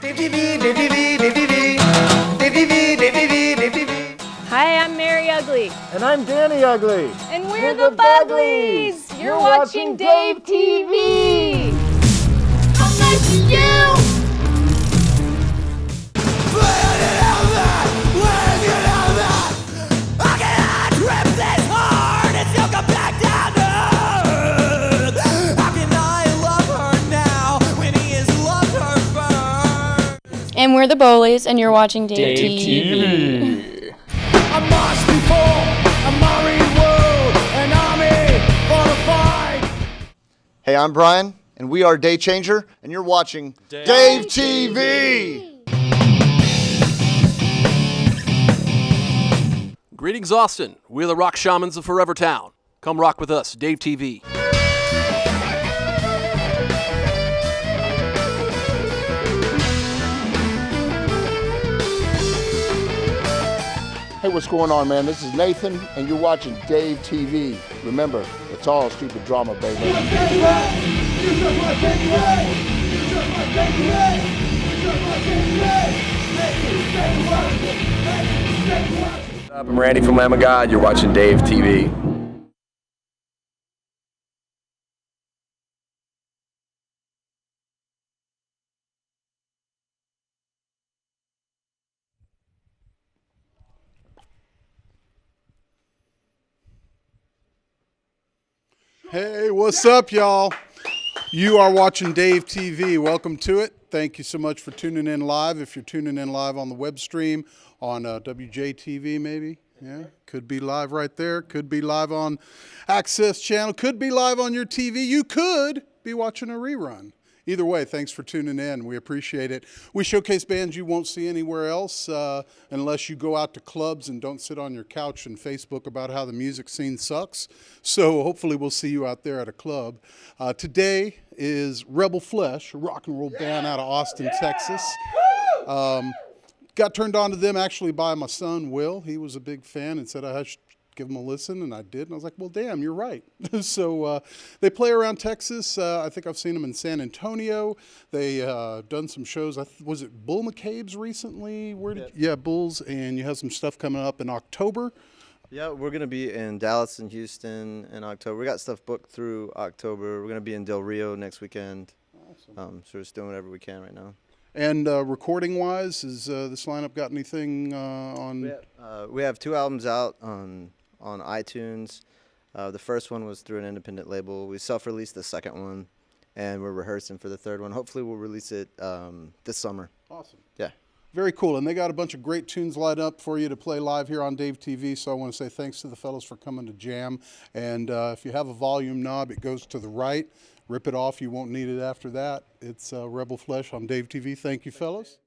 DaveTV, DaveTV, DaveTV, DaveTV, DaveTV, DaveTV. Hi, I'm Mary Ugly. And I'm Danny Ugly. And we're the Buglies. You're watching DaveTV. Unless you. And we're the Bowlies, and you're watching DaveTV. A march before a married world, an army for the fight. Hey, I'm Brian, and we are Day Changer, and you're watching DaveTV. Greetings, Austin. We're the rock shamans of Forever Town. Come rock with us, DaveTV. Hey, what's going on, man? This is Nathan, and you're watching DaveTV. Remember, it's all stupid drama, baby. I'm Randy from Lamb of God. You're watching DaveTV. Hey, what's up, y'all? You are watching DaveTV. Welcome to it. Thank you so much for tuning in live. If you're tuning in live on the web stream, on WJTV maybe, yeah, could be live right there. Could be live on Access Channel. Could be live on your TV. You could be watching a rerun. Either way, thanks for tuning in. We appreciate it. We showcase bands you won't see anywhere else unless you go out to clubs and don't sit on your couch and Facebook about how the music scene sucks. So hopefully we'll see you out there at a club. Today is Rebel Flesh, a rock and roll band out of Austin, Texas. Got turned on to them actually by my son, Will. He was a big fan and said I should give them a listen, and I did. And I was like, well, damn, you're right. So they play around Texas. I think I've seen them in San Antonio. They done some shows. Was it Bull McCabe's recently? Yeah, Bulls. And you have some stuff coming up in October. Yeah, we're going to be in Dallas and Houston in October. We got stuff booked through October. We're going to be in Del Rio next weekend. Awesome. So we're just doing whatever we can right now. And recording-wise, has this lineup got anything on? We have 2 albums out on iTunes. The first one was through an independent label. We self-released the second one, and we're rehearsing for the third one. Hopefully we'll release it this summer. Awesome. Yeah. Very cool. And they got a bunch of great tunes lined up for you to play live here on DaveTV. So I want to say thanks to the fellows for coming to jam. And if you have a volume knob, it goes to the right. Rip it off. You won't need it after that. It's Rebel Flesh on DaveTV. Thank you, fellas.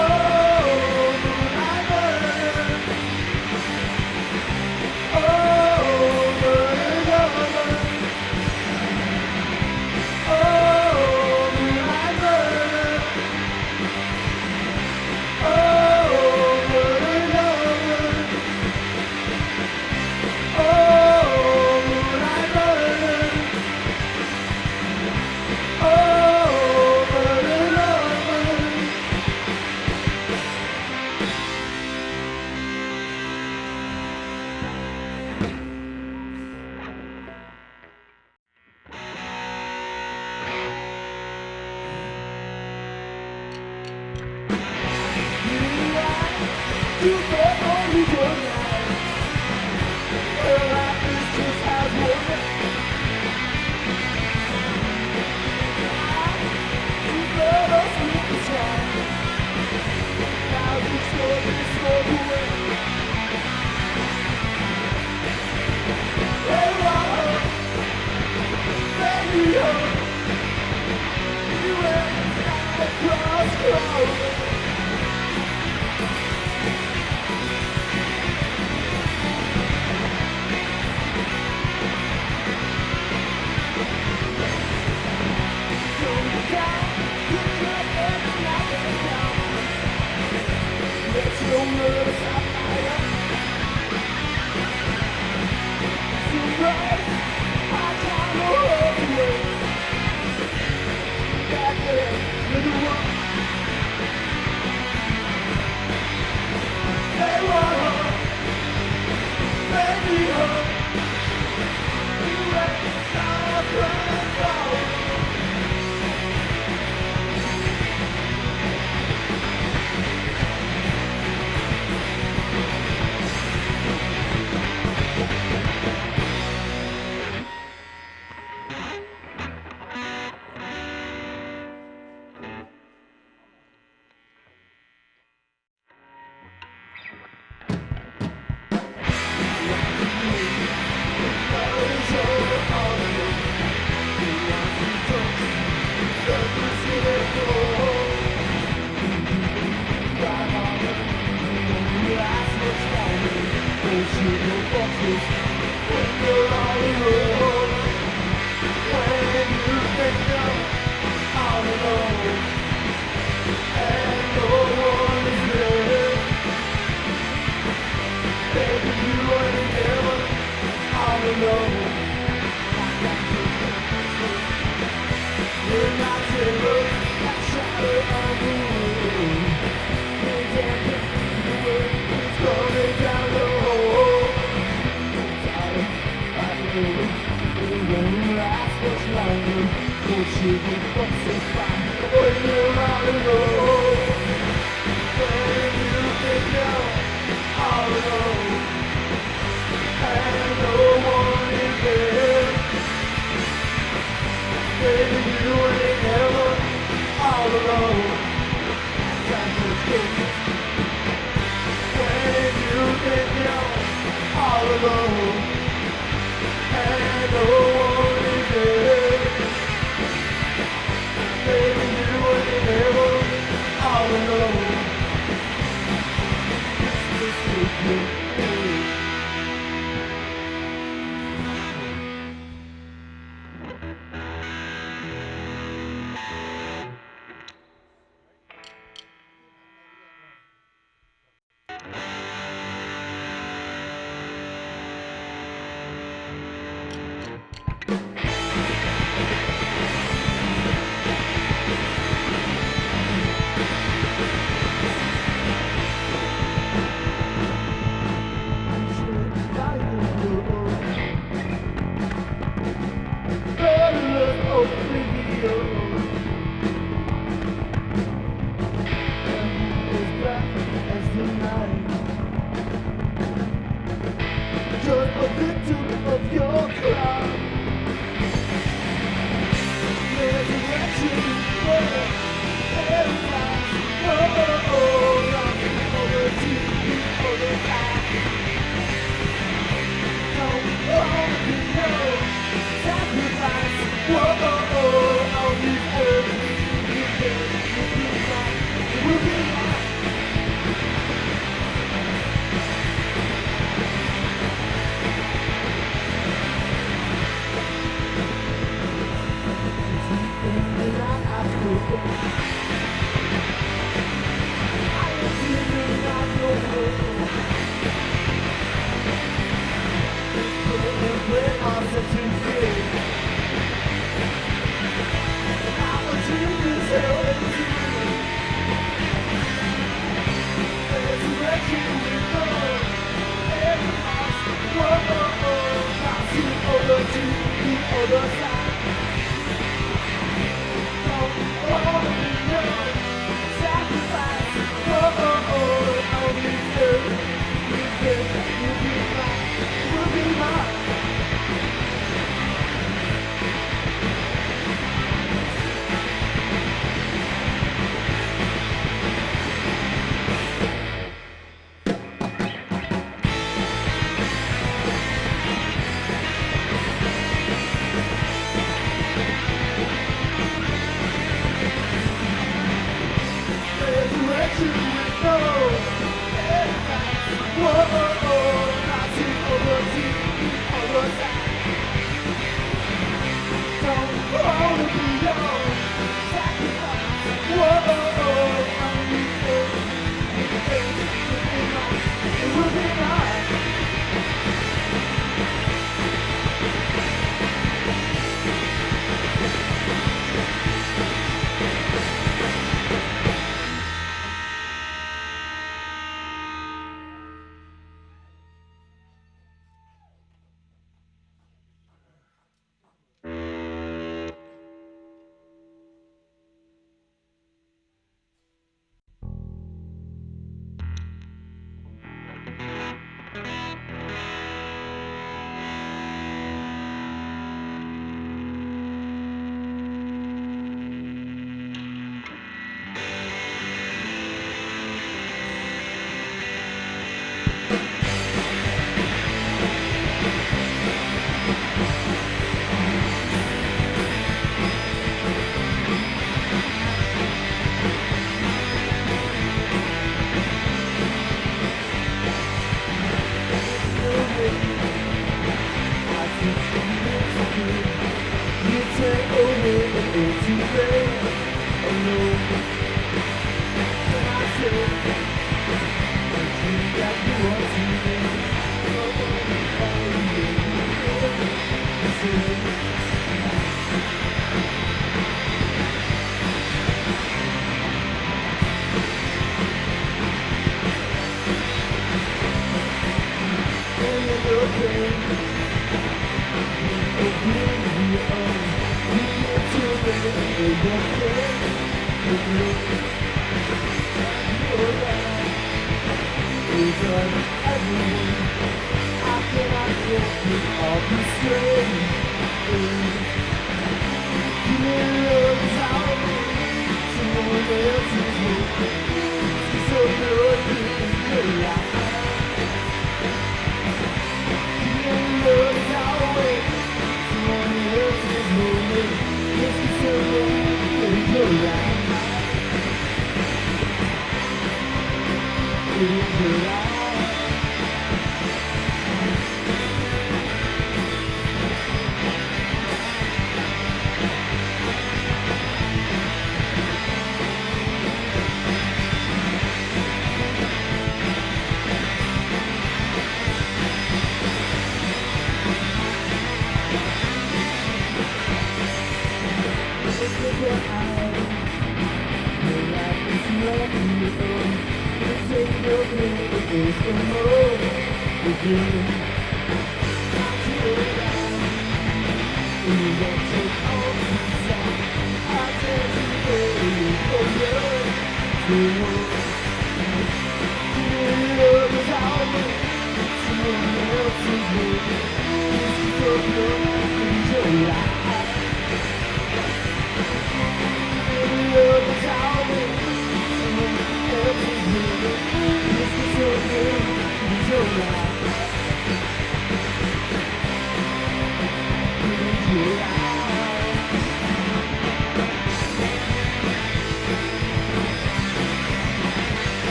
Oh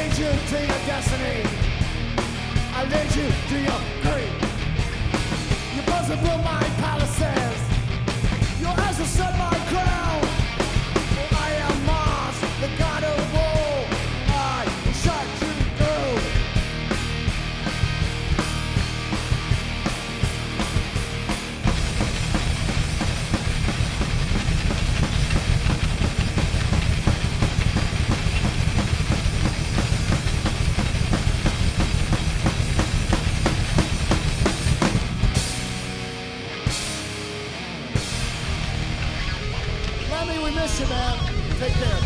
lead you to your destiny. I lead you to your grave. You must have built my palaces. Your eyes will set my crown. For I am Mars, the god of war. I will shut you through. Lemmy, we miss you, man. Take care.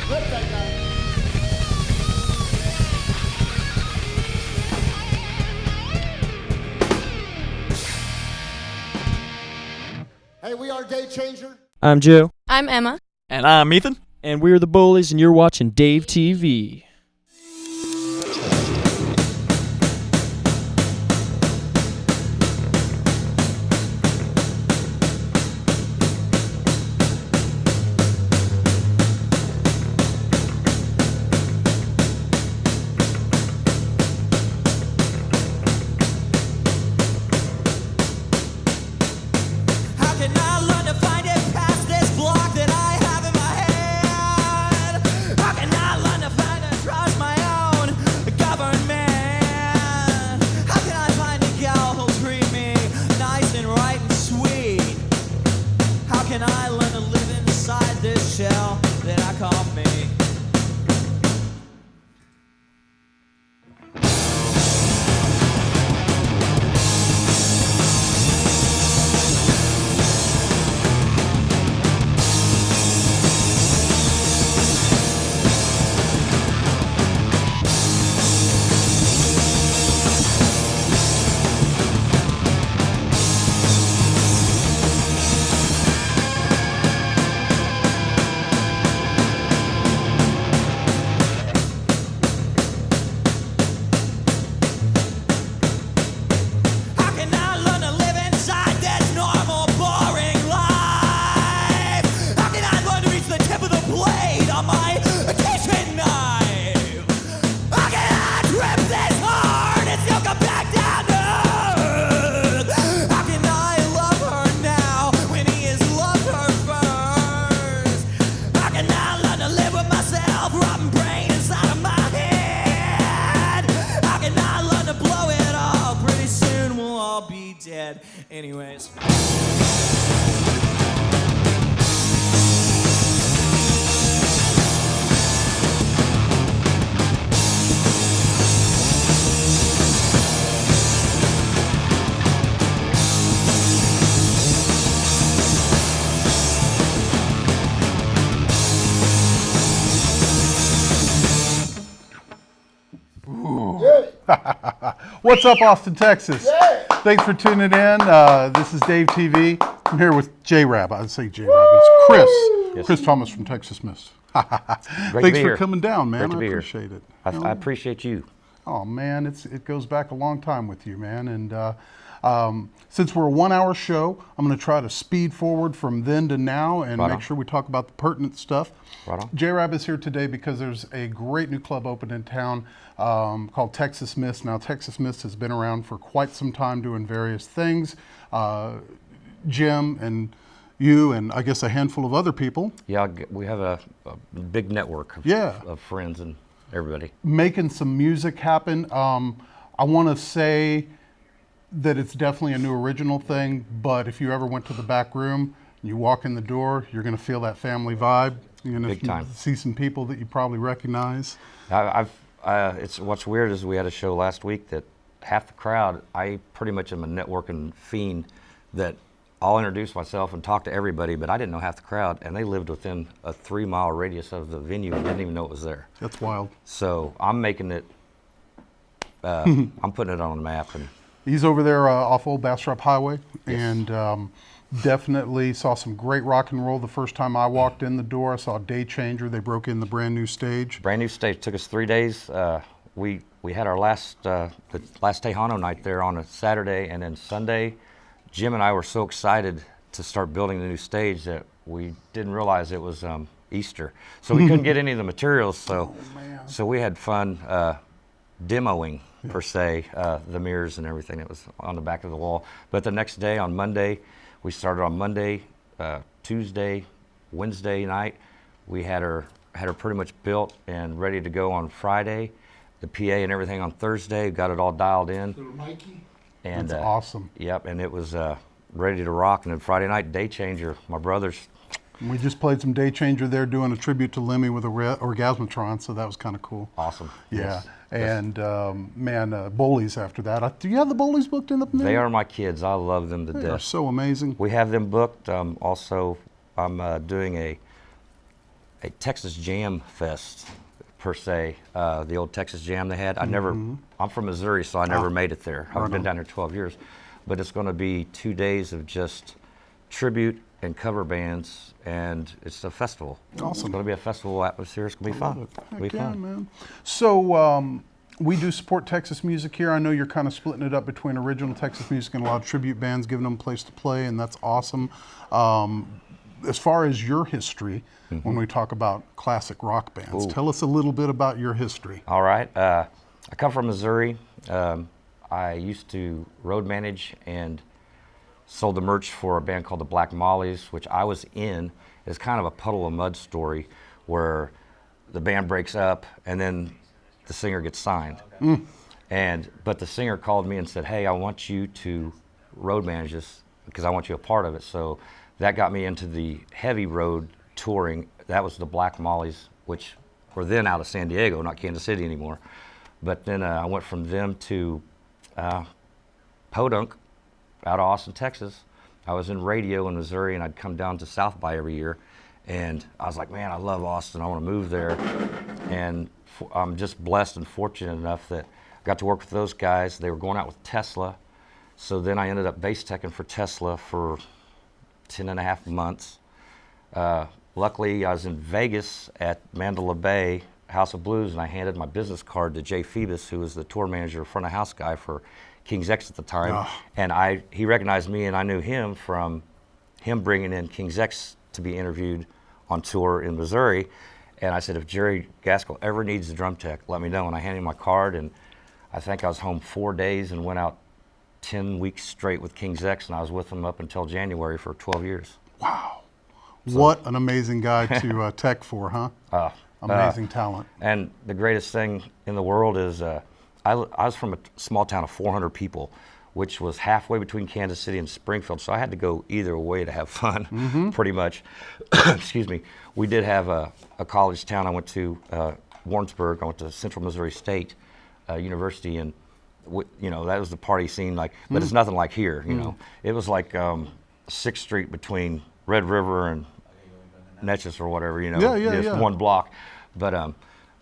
Rip that guy. Hey, we are Day Changer. I'm Joe. I'm Emma. And I'm Ethan. And we're the Bullies, and you're watching DaveTV. How can I learn to find it past this block that I have in my head? How can I learn to find and trust my own government? How can I find a gal who'll treat me nice and right and sweet? How can I learn to live inside this shell that I call me? How can I learn to live inside this normal, boring life? How can I learn to reach the tip of the blade on my kitchen knife? How can I trip this hard and still come back down to earth? How can I love her now when he has loved her first? How can I learn to live with myself, rotten brain inside of my head? How can I learn to blow it all? Pretty soon we'll all be dead. Anyways. What's up, Austin, Texas? Thanks for tuning in. This is Dave TV. I'm here with JRab. I'd say JRab. It's Chris. Chris Thomas from Texas Mist. Thanks for coming down, man. I appreciate it. I appreciate you. Oh, man, it goes back a long time with you, man. And since we're a 1 hour show, I'm going to try to speed forward from then to now and make sure we talk about the pertinent stuff. Right on. JRab is here today because there's a great new club open in town called Texas Mist. Now, Texas Mist has been around for quite some time doing various things. Jim and you and I guess a handful of other people. Yeah, we have a big network of friends and everybody. Making some music happen. I want to say that it's definitely a new original thing, but if you ever went to the back room, and you walk in the door, you're going to feel that family vibe. You're going to see some people that you probably recognize. What's weird is we had a show last week that half the crowd, I pretty much am a networking fiend that I'll introduce myself and talk to everybody, but I didn't know half the crowd, and they lived within a 3-mile radius of the venue and didn't even know it was there. That's wild. So I'm making it, I'm putting it on the map. And he's over there off Old Bastrop Highway, and definitely saw some great rock and roll the first time I walked in the door. I saw Day Changer. They broke in the brand new stage. Brand new stage. Took us 3 days. We had our last Tejano night there on a Saturday, and then Sunday, Jim and I were so excited to start building the new stage that we didn't realize it was Easter. So we couldn't get any of the materials. So So we had fun demoing, per se, the mirrors and everything that was on the back of the wall. But the next day, on Monday, we started on Monday, Tuesday, Wednesday night. We had her pretty much built and ready to go on Friday. The PA and everything on Thursday, got it all dialed in. Little Mikey. And That's awesome. Yep, and it was ready to rock. And then Friday night, Day Changer, my brothers. We just played some Day Changer there doing a tribute to Lemmy with a Orgasmatron, so that was kind of cool. Awesome. Yeah. Yes. And Bowlies after that. Do you have the Bowlies booked in up there? They are my kids. I love them to They death. are so amazing. We have them booked. Also, I'm doing a Texas Jam Fest, per se. The old Texas Jam they had. I'm from Missouri, so I never made it there. I've been down here 12 years. But it's going to be 2 days of just tribute and cover bands, and it's a festival. Awesome. It's going to be a festival atmosphere. It's going to be fun. It'll be fun. Man. So we do support Texas music here. I know you're kind of splitting it up between original Texas music and a lot of tribute bands, giving them a place to play, and that's awesome. As far as your history, when we talk about classic rock bands, tell us a little bit about your history. All right. I come from Missouri. I used to road manage and sold the merch for a band called the Black Mollies, which I was in. It's kind of a puddle of mud story where the band breaks up and then the singer gets signed. But the singer called me and said, hey, I want you to road manage this because I want you a part of it. So that got me into the heavy road touring. That was the Black Mollies, which were then out of San Diego, not Kansas City anymore. But then I went from them to Podunk, out of Austin, Texas. I was in radio in Missouri, and I'd come down to South by every year. And I was like, man, I love Austin. I want to move there. And I'm just blessed and fortunate enough that I got to work with those guys. They were going out with Tesla. So then I ended up bass teching for Tesla for 10.5 months. Luckily, I was in Vegas at Mandalay Bay House of Blues, and I handed my business card to Jay Phoebus, who was the tour manager, front of house guy for King's X at the time. And he recognized me, and I knew him from him bringing in King's X to be interviewed on tour in Missouri. And I said, if Jerry Gaskell ever needs a drum tech, let me know. And I handed him my card, and I think I was home 4 days and went out 10 weeks straight with King's X, and I was with them up until January for 12 years. Wow. So, what an amazing guy to tech for, huh? Amazing talent. And the greatest thing in the world is I was from a small town of 400 people, which was halfway between Kansas City and Springfield, so I had to go either way to have fun, pretty much. Excuse me. We did have a college town. I went to Warrensburg. I went to Central Missouri State University, and that was the party scene. But it's nothing like here. You know, it was like 6th Street between Red River and Natchez or whatever. Just one block. But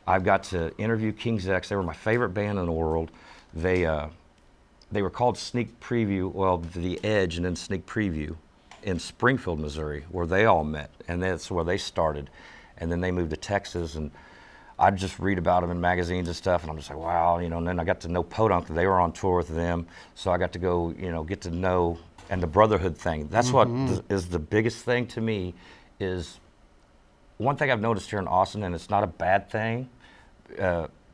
I've got to interview King's X. They were my favorite band in the world. They were called Sneak Preview, well, The Edge and then Sneak Preview in Springfield, Missouri, where they all met, and that's where they started. And then they moved to Texas, and I'd just read about them in magazines and stuff, and I'm just like, wow, and then I got to know Podunk. They were on tour with them, so I got to go, get to know, and the brotherhood thing. That's what is the biggest thing to me is one thing I've noticed here in Austin, and it's not a bad thing.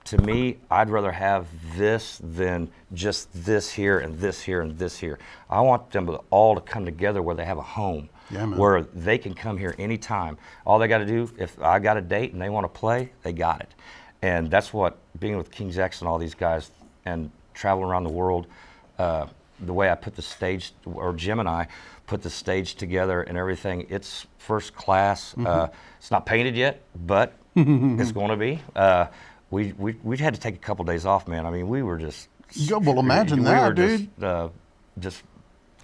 To me, I'd rather have this than just this here and this here and this here. I want them all to come together where they have a home, where they can come here anytime. All they got to do, if I got a date and they want to play, they got it. And that's what being with King's X and all these guys and traveling around the world, the way I put the stage, or Jim and I put the stage together and everything, it's first class. It's not painted yet, but it's going to be. We had to take a couple days off, man. I mean, we were just. Yeah, well, imagine that, dude. Just.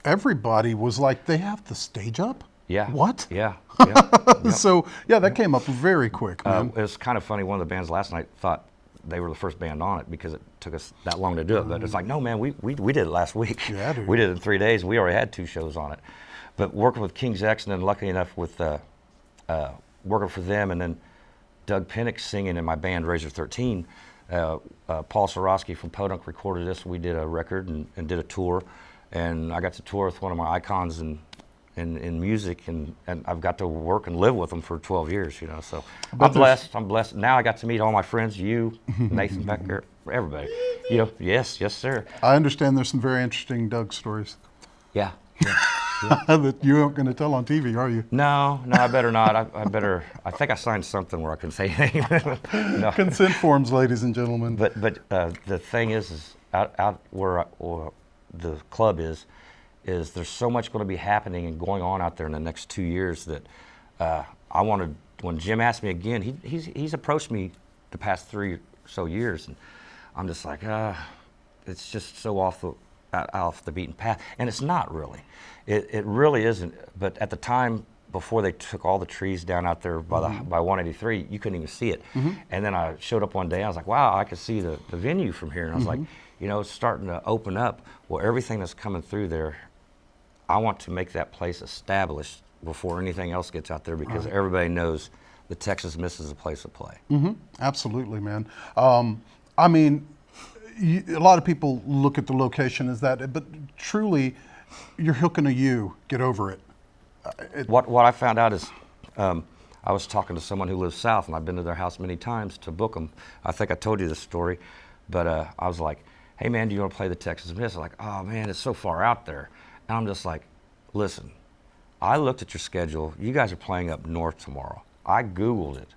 Everybody was like, they have the stage up? Yeah. What? Yeah. Yep. So, yeah, that came up very quick, man. It was kind of funny. One of the bands last night thought they were the first band on it because it took us that long to do it. But it's like, no, man, we did it last week. Yeah, dude. We did it in 3 days. We already had 2 shows on it. But working with King's X, and then lucky enough with working for them, and then Doug Pinnock singing in my band Razor 13. Paul Sorosky from Podunk recorded this. We did a record and did a tour, and I got to tour with one of my icons in in music, and I've got to work and live with them for 12 years, you know. So I'm blessed. I'm blessed. Now I got to meet all my friends, you, Nathan Becker, everybody. You know, yes, sir. I understand there's some very interesting Doug stories. Yeah. That you aren't going to tell on TV, are you? No, I better not. I think I signed something where I can say anything. No. Consent forms, ladies and gentlemen. But the thing is out where the club is there's so much going to be happening and going on out there in the next 2 years that I wanted. When Jim asked me again, he's approached me the past 3 or so years, and I'm just like, it's just so off the beaten path, and it's not really. It really isn't. But at the time, before they took all the trees down out there by 183, you couldn't even see it. And then I showed up one day, I was like, wow, I could see the venue from here. And I was like, you know, it's starting to open up. Well, everything that's coming through there, I want to make that place established before anything else gets out there, because everybody knows the Texas Miss is a place to play. Absolutely, man. I mean, a lot of people look at the location as that, but truly, you're hooking a U. Get over it. What I found out is, I was talking to someone who lives south, and I've been to their house many times to book them. I think I told you this story, but I was like, hey man, do you want to play the Texas Miss? They're like, oh man, it's so far out there. And I'm just like, listen, I looked at your schedule. You guys are playing up north tomorrow. I Googled it.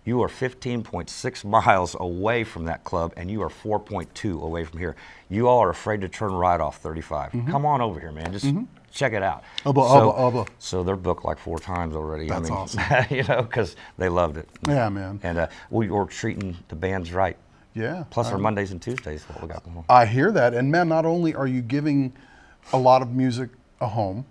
You are 15.6 miles away from that club, and you are 4.2 away from here. You all are afraid to turn right off 35. Come on over here, man. Just check it out. So they're booked like 4 times already. That's awesome. You know, because they loved it. Yeah, man. And we were treating the bands right. Yeah. Plus our Mondays and Tuesdays, what we got going on. I hear that. And man, not only are you giving a lot of music a home,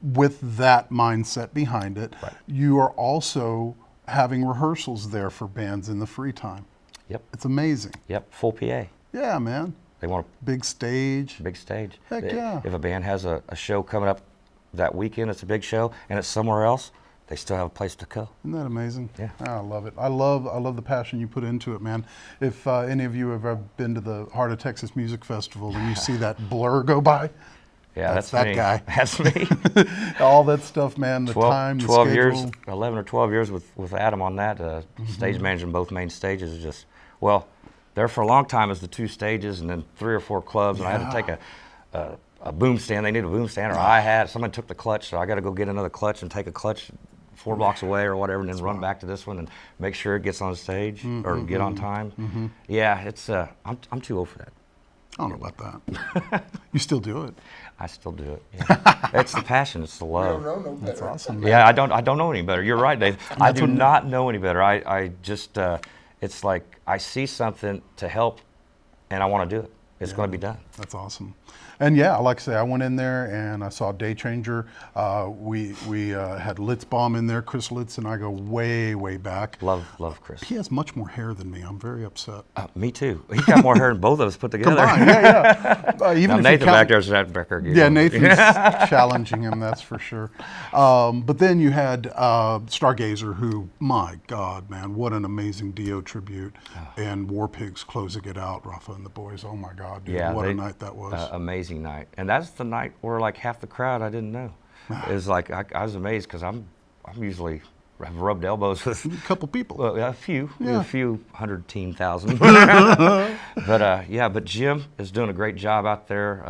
with that mindset behind it, you are also having rehearsals there for bands in the free time. Yep. It's amazing. Yep, full PA. Yeah, man. They want big stage. Big stage. Heck yeah. If a band has a show coming up that weekend, it's a big show, and it's somewhere else, they still have a place to go. Isn't that amazing? Yeah. I love it. I love the passion you put into it, man. If any of you have ever been to the Heart of Texas Music Festival and you see that blur go by, yeah, that's that me. guy. That's me. All that stuff, man. The 12 schedule. years, 11 or 12 years with Adam on that, stage managing both main stages is just, well, there for a long time as the 2 stages and then 3 or 4 clubs, and I had to take a boom stand. They need a boom stand, or I had. Someone took the clutch, so I got to go get another clutch and take a clutch 4 blocks away or whatever, and then run back to this one and make sure it gets on stage or get on time. Yeah, it's I'm too old for that. I don't know about that. You still do it. I still do it. Yeah. It's the passion. It's the love. That's awesome, man. Yeah, I don't know any better. You're right, Dave. I do not know any better. I just it's like I see something to help, and I want to do it. It's going to be done. That's awesome. And yeah, like I say, I went in there and I saw Day Changer. We had Litzbaum in there, Chris Litz, and I go way back. Love Chris. He has much more hair than me. I'm very upset. Me too. He's got more hair than both of us put together. Combined, yeah. Even now, if Nathan back there's that Becker. Yeah, Nathan's challenging him, that's for sure. But then you had Stargazer, who, my God, man, what an amazing Dio tribute. And War Pigs closing it out, Rafa and the boys. Oh my God, dude, what a night that was. Amazing night. And that's the night where like half the crowd I didn't know. It was like, I was amazed because I'm usually, I've rubbed elbows with a couple people. Well, a few 110,000. But Jim is doing a great job out there.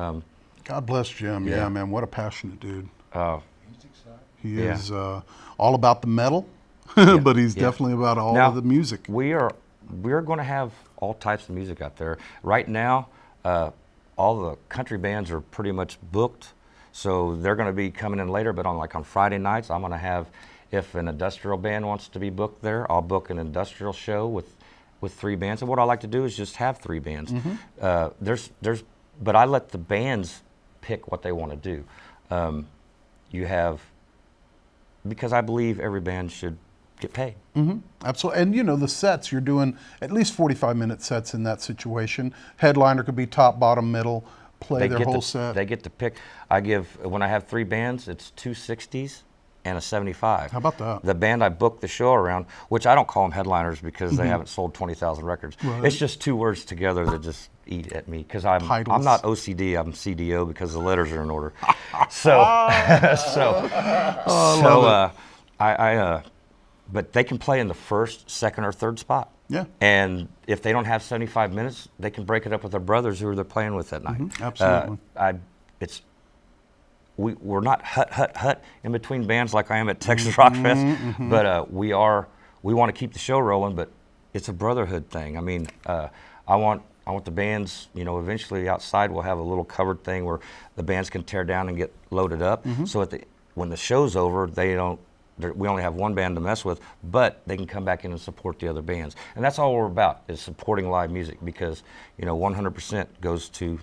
God bless Jim. Yeah, man, what a passionate dude. He Yeah. is all about the metal, but he's definitely about all Now, of the music. We're going to have all types of music out there. Right now, all the country bands are pretty much booked, so they're going to be coming in later. But on Friday nights, I'm going to have, if an industrial band wants to be booked there, I'll book an industrial show with 3 bands. And what I like to do is just have 3 bands. But I let the bands pick what they want to do. You have, because I believe every band should get paid. Absolutely. And you know, the sets, you're doing at least 45-minute sets in that situation. Headliner could be top, bottom, middle, play their whole set. They get to pick. When I have 3 bands, it's 2 60s and a 75. How about that? The band I booked the show around, which I don't call them headliners because they haven't sold 20,000 records. Right. It's just two words together that just eat at me because I'm Titles. not OCD, I'm CDO because the letters are in order. So, but they can play in the first, second, or third spot. Yeah. And if they don't have 75 minutes, they can break it up with their brothers who they're playing with that night. Absolutely. We're not hut in between bands like I am at Texas Rock Fest, but we want to keep the show rolling. But it's a brotherhood thing. I mean, I want the bands. You know, eventually outside we'll have a little covered thing where the bands can tear down and get loaded up. So when the show's over, we only have one band to mess with, but they can come back in and support the other bands. And that's all we're about, is supporting live music, because, you know, 100% goes to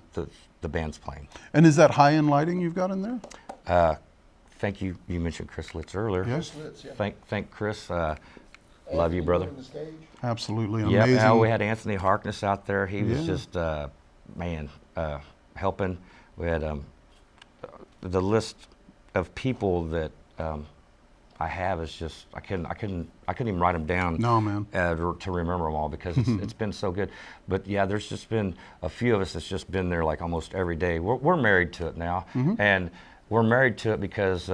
the bands playing. And is that high-end lighting you've got in there? Thank you. You mentioned Chris Litz earlier. Yes. Thank Chris. Love you, brother. Absolutely Yeah, amazing. we had Anthony Harkness out there. He was just, helping. We had the list of people that I have is just I couldn't even write them down. No, man. To remember them all, because it's been so good. But yeah, there's just been a few of us that's just been there like almost every day. We're married to it now, and we're married to it because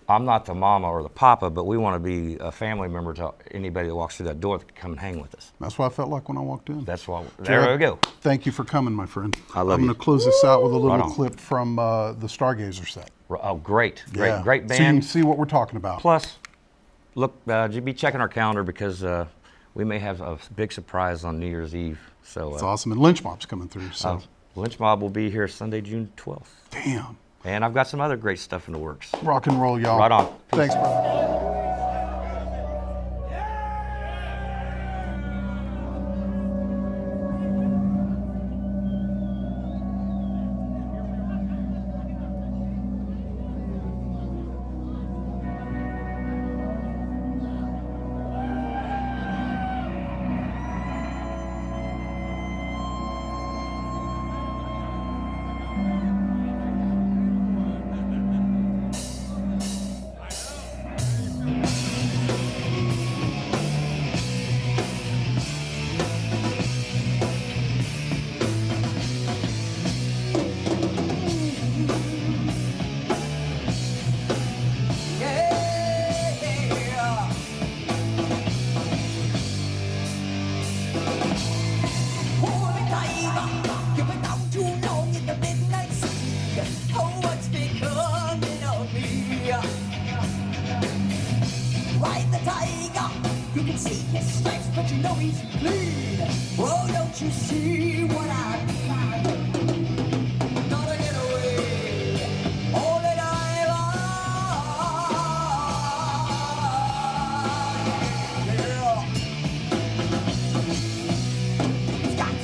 I'm not the mama or the papa, but we want to be a family member to anybody that walks through that door that can come and hang with us. That's what I felt like when I walked in. That's why. There we go. Thank you for coming, my friend. I love I'm you. going to close this out with a little Right on. clip from the Stargazer set. Oh, great Yeah. band. So you can see what we're talking about. Plus, look, be checking our calendar because we may have a big surprise on New Year's Eve. So It's awesome. And Lynch Mob's coming through. So Lynch Mob will be here Sunday, June 12th. Damn. And I've got some other great stuff in the works. Rock and roll, y'all. Right on. Thanks, brother. Ride the tiger, you can see his stripes, but you know he's clean. Oh, don't you see what I mean? Gotta get away, only diver. Yeah. He's got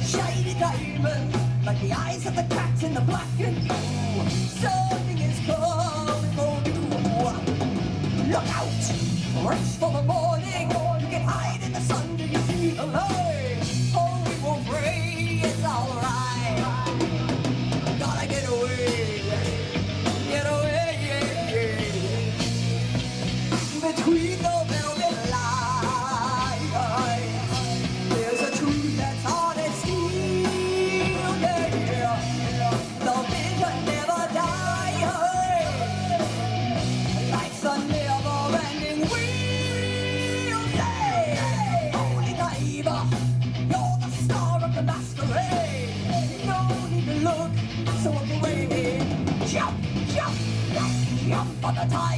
shiny diamonds, like the eyes of the cat in the black and blue. Something is coming for you. Look out! Reach for the morning. You can hide in the sun till you see the light. Oh, we won't pray. It's alright. Gotta get away. Get away. Between the velvet lines, there's a truth that's hard as steel. Yeah. The vision never dies. Life's a never-ending wheel. Say, holy diver, you're the star of the masquerade. No need to look so afraid. Jump, jump, jump, jump on the tide.